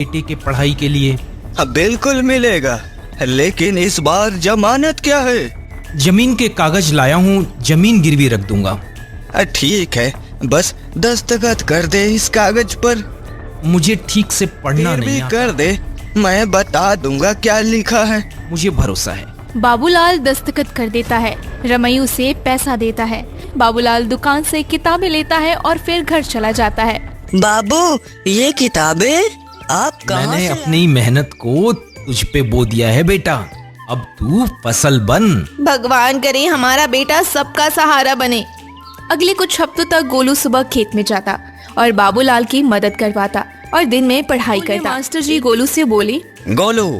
बेटे के पढ़ाई के लिए? बिल्कुल मिलेगा, लेकिन इस बार जमानत क्या है? जमीन के कागज लाया हूँ, जमीन गिरवी रख दूंगा। ठीक है, बस दस्तखत कर दे इस कागज पर। मुझे ठीक से पढ़ना फिर भी नहीं आता। कर दे, मैं बता दूंगा क्या लिखा है। मुझे भरोसा है। बाबूलाल दस्तखत कर देता है। रमई उसे पैसा देता है। बाबूलाल दुकान से किताबें लेता है और फिर घर चला जाता है। बाबू, ये किताबें आप कहाँ मैंने से अपनी मेहनत को तुझ पे बो दिया है बेटा, अब तू फसल बन। भगवान करे हमारा बेटा सबका सहारा बने। अगले कुछ हफ्तों तक गोलू सुबह खेत में जाता और बाबूलाल की मदद करवाता और दिन में पढ़ाई करता। मास्टर जी गोलू से बोले, गोलू,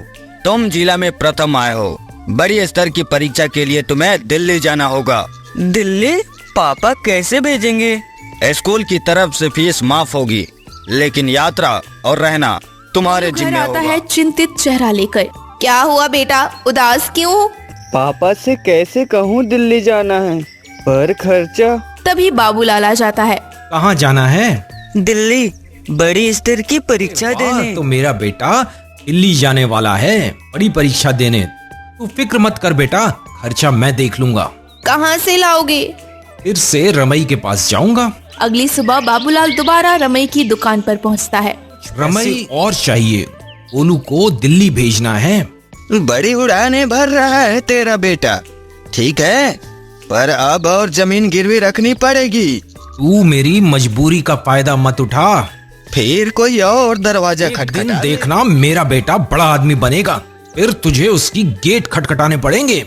तुम जिला में प्रथम आए हो। बड़ी स्तर की परीक्षा के लिए तुम्हें दिल्ली जाना होगा। दिल्ली? पापा कैसे भेजेंगे? स्कूल की तरफ से फीस माफ होगी, लेकिन यात्रा और रहना तुम्हारे घर जिम्मे आता होगा। है चिंतित चेहरा लेकर। क्या हुआ बेटा, उदास क्यों हो? पापा से कैसे कहूँ दिल्ली जाना है, पर खर्चा। तभी बाबूलाल आ जाता है। कहाँ जाना है? दिल्ली, बड़ी स्तर की परीक्षा देने। तो मेरा बेटा दिल्ली जाने वाला है, बड़ी परीक्षा देने। तू फिक्र मत कर बेटा, खर्चा मैं देख लूंगा। कहाँ से लाओगे? फिर से रमई के पास जाऊंगा। अगली सुबह बाबूलाल दोबारा रमई की दुकान पर पहुंचता है। रमई और चाहिए, गोलू को दिल्ली भेजना है। बड़ी उड़ाने भर रहा है तेरा बेटा, ठीक है, पर अब और जमीन गिरवी रखनी पड़ेगी। तू मेरी मजबूरी का फायदा मत उठा। फिर कोई और दरवाजा एक दिन खटखटा। देखना मेरा बेटा बड़ा आदमी बनेगा, फिर तुझे उसकी गेट खटखटाने पड़ेंगे।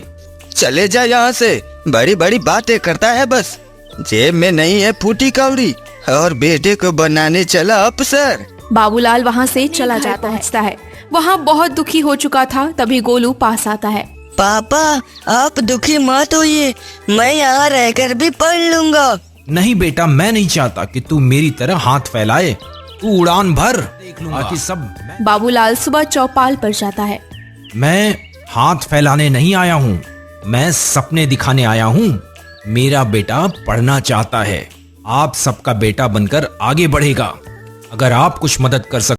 चले जा यहाँ से, बड़ी बड़ी बातें करता है बस। जेब में नहीं है फूटी कौड़ी और बेटे को बनाने चला अफसर। बाबूलाल वहाँ से चला जाता है। वहाँ बहुत दुखी हो चुका था। तभी गोलू पास आता है। पापा, आप दुखी मत होइए, मैं यहाँ रहकर भी पढ़ लूंगा। नहीं बेटा, मैं नहीं चाहता कि तू मेरी तरह हाथ फैलाए। तू उड़ान भर, बाकी सब बाबूलाल सुबह चौपाल पर जाता है। मैं हाथ फैलाने नहीं आया हूँ, मैं सपने दिखाने आया हूँ। मेरा बेटा पढ़ना चाहता है, आप सबका बेटा बनकर आगे बढ़ेगा। अगर आप कुछ मदद कर सकते